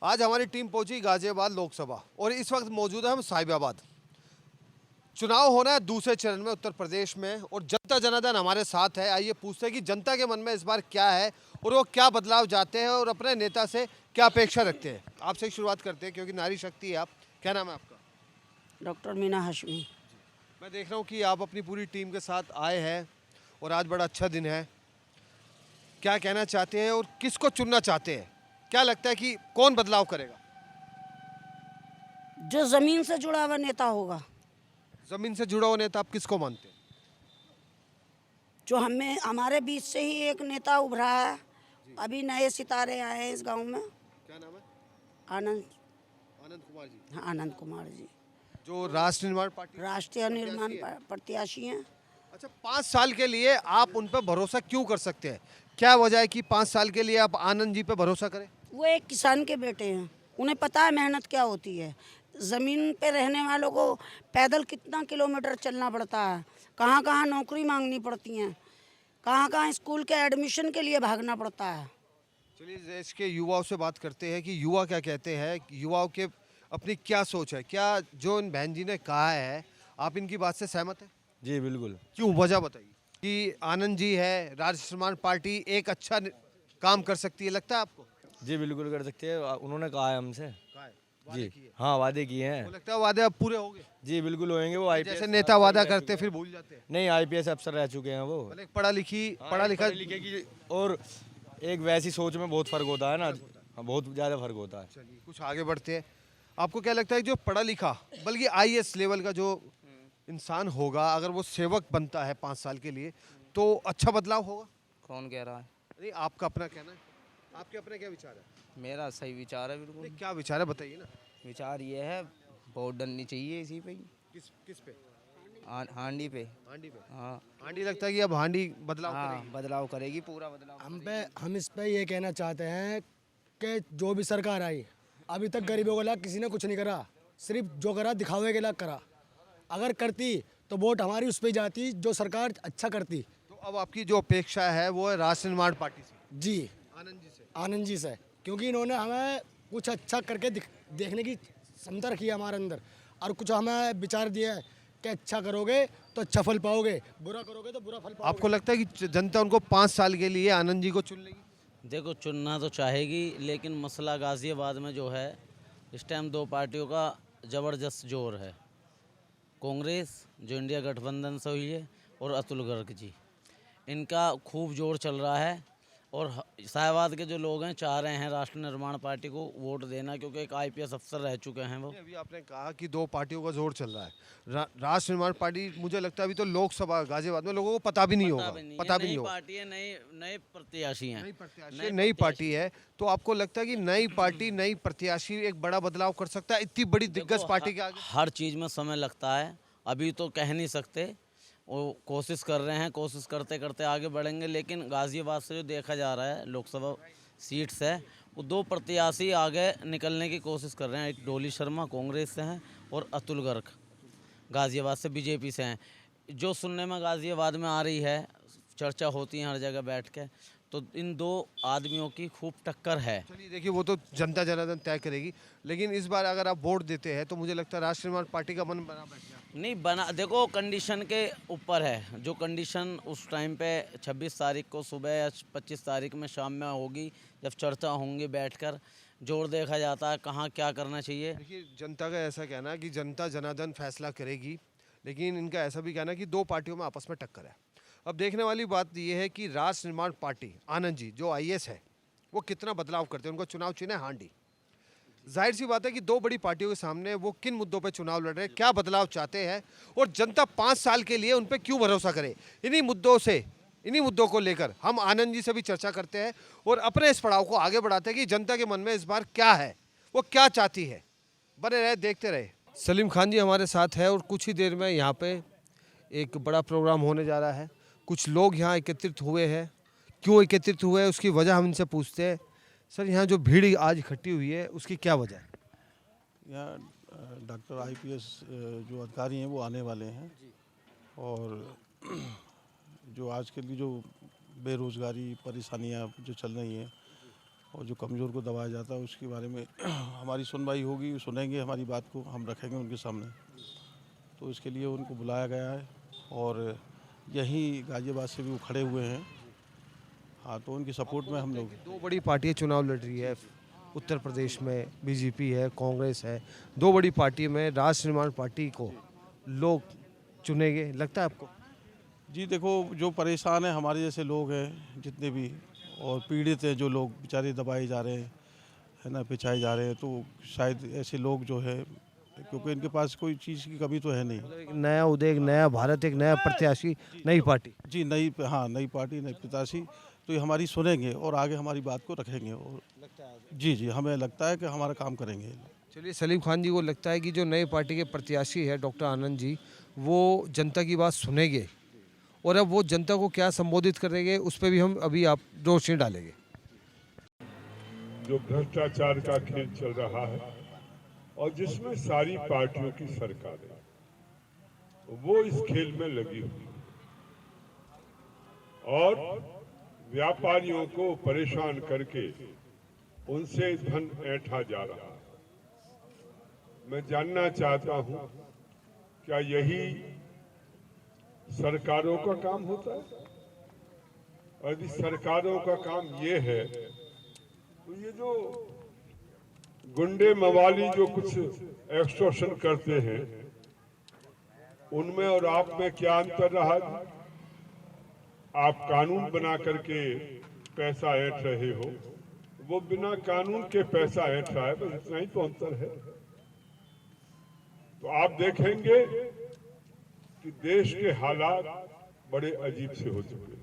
आज हमारी टीम पहुंची गाजियाबाद लोकसभा और इस वक्त मौजूद है हम साहिबाबाद। चुनाव होना है दूसरे चरण में उत्तर प्रदेश में और जनता जनार्दन हमारे साथ है। आइए पूछते हैं कि जनता के मन में इस बार क्या है और वो क्या बदलाव चाहते हैं और अपने नेता से क्या अपेक्षा रखते हैं। आपसे शुरुआत करते हैं क्योंकि नारी शक्ति है आप। क्या नाम है आपका? डॉक्टर मीना हाशमी। मैं देख रहा हूँ कि आप अपनी पूरी टीम के साथ आए हैं और आज बड़ा अच्छा दिन है। क्या कहना चाहते हैं और किसको चुनना चाहते हैं? क्या लगता है कि कौन बदलाव करेगा? जो जमीन से जुड़ा हुआ नेता होगा, जमीन से जुड़ा हुआ नेता आप किसको मानते हैं? जो हमारे बीच से ही एक नेता उभरा है। अभी नए सितारे आए हैं इस गांव में। क्या नाम है? आनंद आनंद कुमार जी। आनंद कुमार जी जो राष्ट्र निर्माण पार्टी राष्ट्रीय निर्माण प्रत्याशी हैं। अच्छा, 5 साल के लिए आप उन पर भरोसा क्यों कर सकते हैं? क्या वजह है कि 5 साल के लिए आप आनंद जी पे भरोसा करें? वो एक किसान के बेटे हैं, उन्हें पता है मेहनत क्या होती है। ज़मीन पे रहने वालों को पैदल कितना किलोमीटर चलना पड़ता है, कहाँ कहाँ नौकरी मांगनी पड़ती हैं, कहाँ कहाँ स्कूल के एडमिशन के लिए भागना पड़ता है। चलिए देश के युवाओं से बात करते हैं कि युवा क्या कहते हैं, युवाओं के अपनी क्या सोच है। क्या जो इन बहन जी ने कहा है आप इनकी बात से सहमत हैं? जी बिल्कुल। क्यों, वजह बताइए। कि आनंद जी है, राष्ट्र निर्माण पार्टी एक अच्छा काम कर सकती है, लगता है आपको? जी बिल्कुल कर सकते हैं, उन्होंने कहा है हमसे। कहा है, जी वादे किए। हाँ, वादे किए हैं। वो लगता है वादे अब पूरे हो गए? जी बिल्कुल होंगे। वो आईपीएस जैसे नेता वादा करते फिर भूल जाते हैं। नहीं, आईपीएस अफसर रह चुके हैं वो। मतलब एक पढ़ा लिखा पढ़े लिखे की और एक वैसी सोच में बहुत फर्क होता है ना। हाँ, बहुत ज़्यादा फर्क होता है। चलिए कुछ आगे बढ़ते हैं। आपको क्या लगता है जो पढ़ा लिखा बल्कि आईएएस लेवल का जो इंसान होगा, अगर वो सेवक बनता है 5 साल के लिए तो अच्छा बदलाव होगा? कौन कह रहा है? नहीं, आपका अपना कहना है। आपके अपने क्या विचार है? मेरा सही विचार है बिल्कुल। नहीं, क्या विचार है बताइए ना। विचार ये है, वोट डलनी चाहिए इसी पे ही। किस पे? हांडी पे। हांडी पे? हाँ हांडी लगता है कि अब हांडी बदलाव हाँ, करेगी। बदलाव करेगी, पूरा बदलाव हम इस पे ये कहना चाहते हैं कि जो भी सरकार आई अभी तक गरीबों के लायक किसी ने कुछ नहीं करा। सिर्फ जो करा दिखावे के लायक करा। अगर करती तो वोट हमारी उस पे जाती जो सरकार अच्छा करती। तो अब आपकी जो अपेक्षा है वो है राष्ट्र निर्माण पार्टी से, जी आनंद जी से। आनंद जी से, क्योंकि इन्होंने हमें कुछ अच्छा करके देखने की क्षमता रखी है हमारे अंदर, और कुछ हमें विचार दिया है कि अच्छा करोगे तो अच्छा फल पाओगे, बुरा करोगे तो बुरा फल पाओगे। आपको लगता है कि जनता उनको 5 साल के लिए आनंद जी को चुन लेगी? देखो, चुनना तो चाहेगी, लेकिन मसला गाज़ियाबाद में जो है इस टाइम दो पार्टियों का ज़बरदस्त जोर है। कांग्रेस जो इंडिया गठबंधन से हुई है और अतुल गर्ग जी, इनका खूब जोर चल रहा है। और साहिबाबाद के जो लोग हैं चाह रहे हैं राष्ट्र निर्माण पार्टी को वोट देना, क्योंकि एक आईपीएस अफसर रह चुके हैं वो। अभी आपने कहा कि दो पार्टियों का जोर चल रहा है। राष्ट्र निर्माण पार्टी, मुझे लगता है अभी तो लोकसभा गाजियाबाद में लोगों को पता भी नहीं होगा। पता भी नहीं होगा। पार्टी है, नए प्रत्याशी हैं। नई पार्टी है, तो आपको लगता है कि नई पार्टी, नई प्रत्याशी एक बड़ा बदलाव कर सकता है इतनी बड़ी दिग्गज पार्टी के आगे? हर चीज़ में समय लगता है, अभी तो कह नहीं सकते। वो कोशिश कर रहे हैं, कोशिश करते करते आगे बढ़ेंगे। लेकिन गाज़ियाबाद से जो देखा जा रहा है लोकसभा सीट से, वो दो प्रत्याशी आगे निकलने की कोशिश कर रहे हैं। एक डोली शर्मा कांग्रेस से हैं और अतुल गर्ग गाज़ियाबाद से बीजेपी से हैं। जो सुनने में गाज़ियाबाद में आ रही है, चर्चा होती है हर जगह बैठ के, तो इन दो आदमियों की खूब टक्कर है। चलिए देखिए, वो तो जनता जनार्दन तय करेगी, लेकिन इस बार अगर आप वोट देते हैं तो मुझे लगता है राष्ट्र निर्माण पार्टी का मन बना बैठ गया। नहीं बना, देखो कंडीशन के ऊपर है। जो कंडीशन उस टाइम पे 26 तारीख को सुबह या 25 तारीख में शाम में होगी, जब चर्चा होंगी बैठकर, जोर देखा जाता है कहाँ क्या करना चाहिए। देखिए, जनता का ऐसा कहना है कि जनता जनार्दन फैसला करेगी, लेकिन इनका ऐसा भी कहना है कि दो पार्टियों में आपस में टक्कर है। अब देखने वाली बात यह है कि राष्ट्र निर्माण पार्टी आनंद जी जो आईएएस है वो कितना बदलाव करते हैं। उनको चुनाव चिन्ह है हांडी। जाहिर सी बात है कि दो बड़ी पार्टियों के सामने वो किन मुद्दों पर चुनाव लड़ रहे हैं, क्या बदलाव चाहते हैं और जनता 5 साल के लिए उन पर क्यों भरोसा करे। इन्हीं मुद्दों को लेकर हम आनंद जी से भी चर्चा करते हैं और अपने इस पड़ाव को आगे बढ़ाते हैं कि जनता के मन में इस बार क्या है, वो क्या चाहती है। बने रहे, देखते रहे। सलीम खान जी हमारे साथ है और कुछ ही देर में यहाँ पे एक बड़ा प्रोग्राम होने जा रहा है। कुछ लोग यहाँ एकत्रित हुए हैं। क्यों एकत्रित हुए हैं उसकी वजह हम इनसे पूछते हैं। सर, यहाँ जो भीड़ आज इकट्ठी हुई है उसकी क्या वजह है? यहाँ डॉक्टर आईपीएस जो अधिकारी हैं वो आने वाले हैं, और जो आज के लिए जो बेरोज़गारी परेशानियाँ जो चल रही हैं और जो कमज़ोर को दबाया जाता है उसके बारे में हमारी सुनवाई होगी, सुनेंगे हमारी बात को, हम रखेंगे उनके सामने। तो इसके लिए उनको बुलाया गया है और यहीं गाज़ियाबाद से भी वो खड़े हुए हैं। हाँ, तो उनकी सपोर्ट में हम लोग। दो बड़ी पार्टियां चुनाव लड़ रही है उत्तर प्रदेश में, बीजेपी है, कांग्रेस है। दो बड़ी पार्टी में राष्ट्र निर्माण पार्टी को लोग चुनेंगे, लगता है आपको? जी देखो, जो परेशान है हमारे जैसे लोग हैं जितने भी, और पीड़ित हैं जो लोग बेचारे दबाए जा रहे हैं, है ना, पिछाए जा रहे हैं, तो शायद ऐसे लोग जो है, क्योंकि इनके पास कोई चीज़ की कमी तो है नहीं। मतलब एक नया उदय, एक नया भारत, एक नया प्रत्याशी, नई पार्टी। जी नई पार्टी, नई प्रत्याशी, तो ये हमारी सुनेंगे और आगे हमारी बात को रखेंगे। और जी हमें लगता है कि हमारा काम करेंगे। चलिए, सलीम खान जी को लगता है कि जो नई पार्टी के प्रत्याशी है डॉक्टर आनंद जी, वो जनता की बात सुनेंगे और अब वो जनता को क्या संबोधित करेंगे उस पर भी हम अभी आप रोशनी डालेंगे। जो भ्रष्टाचार का खेल चल रहा है और जिसमें सारी पार्टियों की सरकार है, वो इस खेल में लगी हुई और व्यापारियों को परेशान करके उनसे धन ऐंठा जा रहा है। मैं जानना चाहता हूं, क्या यही सरकारों का काम होता है? और यदि सरकारों का काम ये है, तो ये जो गुंडे मवाली जो कुछ एक्सटॉर्शन करते हैं, उनमें और आप में क्या अंतर रहा? आप कानून बना करके पैसा ऐंठ रहे हो, वो बिना कानून के पैसा ऐंठ रहा है, बस इतना ही तो अंतर है। तो आप देखेंगे कि देश के हालात बड़े अजीब से हो चुके हैं।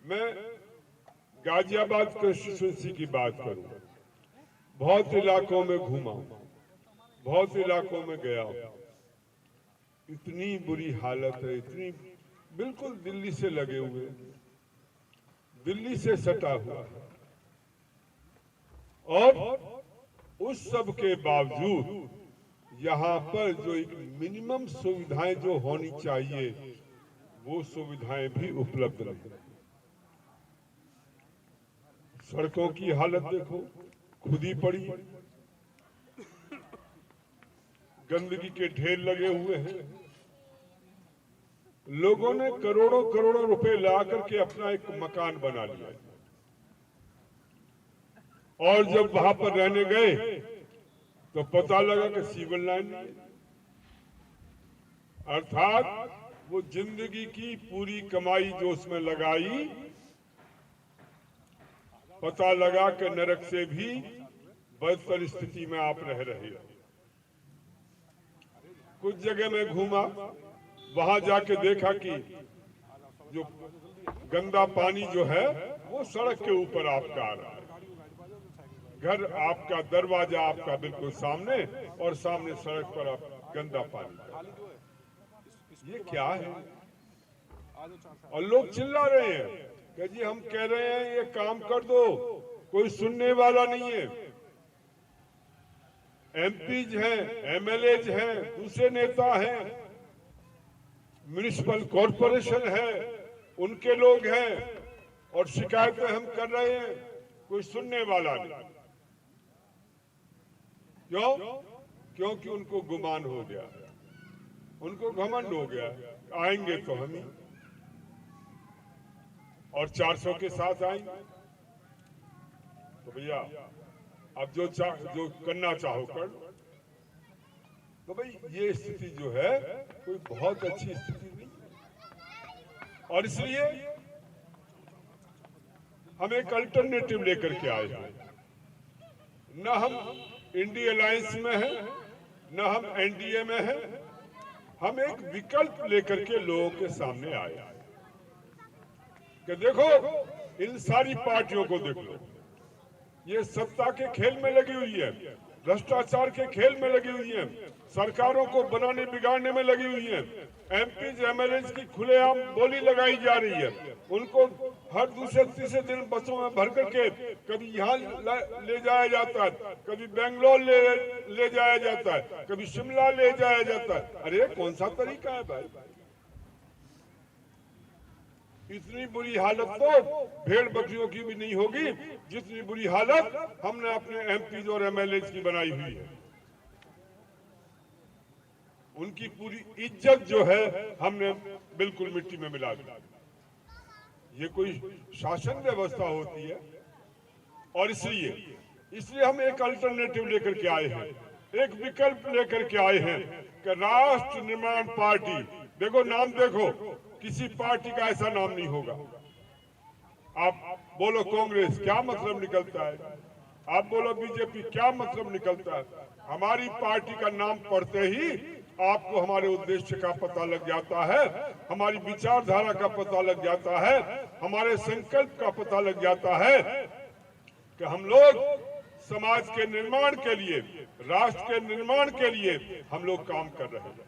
मैं गाजियाबाद कंस्टिट्यूंसी की बात करूं, बहुत इलाकों में घूमा, बहुत इलाकों में गया, इतनी बुरी हालत है, इतनी बिल्कुल दिल्ली से लगे हुए, दिल्ली से सटा हुआ है। और उस सब के बावजूद यहाँ पर जो एक मिनिमम सुविधाएं जो होनी चाहिए, वो सुविधाएं भी उपलब्ध नहीं। सड़कों की हालत देखो, खुदी पड़ी, गंदगी के ढेर लगे हुए हैं। लोगों ने करोड़ों करोड़ों रुपए ला करके अपना एक मकान बना लिया, और जब वहां पर रहने गए तो पता लगा कि सीवर लाइन नहीं। अर्थात वो जिंदगी की पूरी कमाई जो उसमें लगाई, पता लगा कि नरक से भी बदतर स्थिति में आप रह रहे हो। कुछ जगह में घूमा, वहां जाके देखा कि जो गंदा पानी जो है वो सड़क के ऊपर आपका आ रहा है। घर आपका, दरवाजा आपका बिल्कुल सामने, और सामने सड़क पर आप गंदा पानी। ये क्या है? और लोग चिल्ला रहे हैं कि जी हम कह रहे हैं ये काम कर दो, कोई सुनने वाला नहीं है। एमपीज हैं, एमएलएज हैं, दूसरे नेता हैं, म्युनिसिपल कॉरपोरेशन है, उनके लोग हैं, और शिकायतें हम कर रहे हैं, कोई सुनने वाला नहीं। क्यों? क्योंकि उनको गुमान हो गया, उनको घमंड हो गया, आएंगे तो हम ही, और 400 के साथ आएंगे। तो भैया अब जो करना चाहो कर लो। तो भाई ये स्थिति जो है कोई बहुत अच्छी स्थिति नहीं है, और इसलिए हम एक अल्टरनेटिव लेकर के आए हैं। न हम इंडिया अलायंस में है, न हम एनडीए में है, हम एक विकल्प लेकर के लोगों के सामने आए कि देखो, इन सारी पार्टियों को देख लो, ये सत्ता के खेल में लगी हुई है, भ्रष्टाचार के खेल में लगी हुई है, सरकारों को बनाने बिगाड़ने में लगी हुई है। एमपीज एमएलएज की खुलेआम बोली लगाई जा रही है, उनको हर दूसरे तीसरे दिन बसों में भर करके कभी यहाँ ले जाया जाता है, कभी बेंगलोर ले जाया जाता है, कभी शिमला ले जाया जाता है। अरे कौन सा तरीका है भाई? इतनी बुरी हालत तो भेड़ बकरियों की भी नहीं होगी जितनी बुरी हालत हमने अपने एमपी और एमएलए की बनाई हुई है। उनकी पूरी इज्जत जो है हमने बिल्कुल मिट्टी में मिला दी। ये कोई शासन व्यवस्था होती है? और इसलिए हम एक अल्टरनेटिव लेकर के आए हैं, एक विकल्प लेकर के आए हैं कि राष्ट्र निर्माण पार्टी, देखो नाम देखो, किसी पार्टी का ऐसा नाम नहीं होगा। आप बोलो कांग्रेस, क्या मतलब निकलता है? आप बोलो बीजेपी, क्या मतलब निकलता है? हमारी पार्टी का नाम पढ़ते ही आपको हमारे उद्देश्य का पता लग जाता है, हमारी विचारधारा का पता लग जाता है, हमारे संकल्प का पता लग जाता है कि हम लोग समाज के निर्माण के लिए, राष्ट्र के निर्माण के लिए हम लोग काम कर रहे हैं।